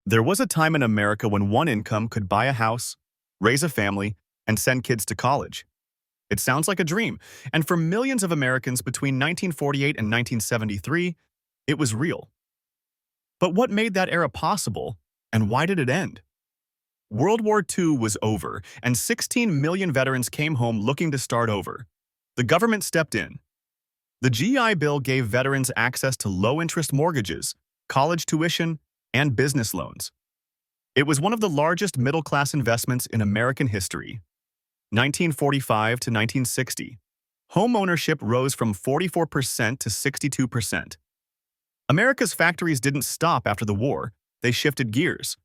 There was a time in America when one income could buy a house, raise a family, and send kids to college. It sounds like a dream, and for millions of Americans between 1948 and 1973, it was real. But what made that era possible, and why did it end? World War II was over, and 16 million veterans came home looking to start over. The government stepped in. The GI Bill gave veterans access to low-interest mortgages, college tuition, and business loans. It was one of the largest middle-class investments in American history. 1945 to 1960. Homeownership rose from 44% to 62%. America's factories didn't stop after the war, they shifted gears.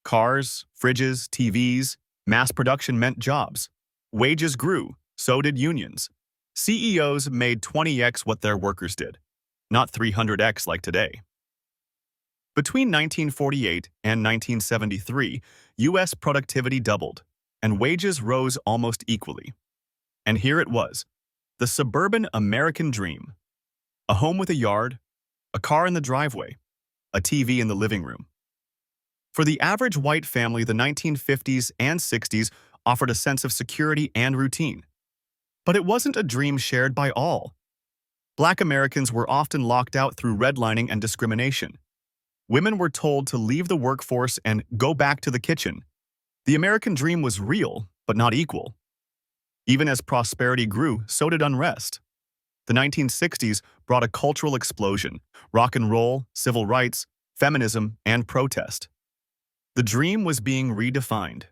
Cars, fridges, TVs, mass production meant jobs. Wages grew, so did unions. CEOs made 20x what their workers did, not 300x like today. Between 1948 and 1973, U.S. productivity doubled, and wages rose almost equally. And here it was, the suburban American dream. A home with a yard, a car in the driveway, a TV in the living room. For the average white family, the 1950s and 60s offered a sense of security and routine. But it wasn't a dream shared by all. Black Americans were often locked out through redlining and discrimination. Women were told to leave the workforce and go back to the kitchen. The American dream was real, but not equal. Even as prosperity grew, so did unrest. The 1960s brought a cultural explosion: rock and roll, civil rights, feminism, and protest. The dream was being redefined.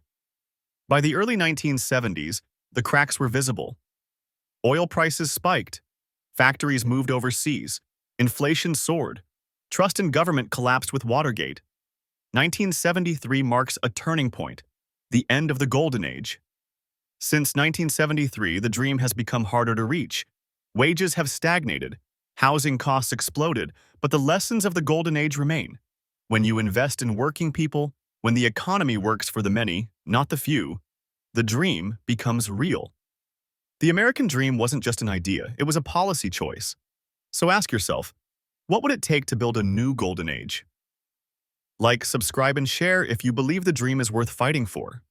By the early 1970s, the cracks were visible. Oil prices spiked. Factories moved overseas. Inflation soared. Trust in government collapsed with Watergate. 1973 marks a turning point, the end of the Golden Age. Since 1973, the dream has become harder to reach. Wages have stagnated. Housing costs exploded, but the lessons of the Golden Age remain. When you invest in working people, when the economy works for the many, not the few, the dream becomes real. The American dream wasn't just an idea, it was a policy choice. So ask yourself, what would it take to build a new Golden Age? Like, subscribe, and share if you believe the dream is worth fighting for.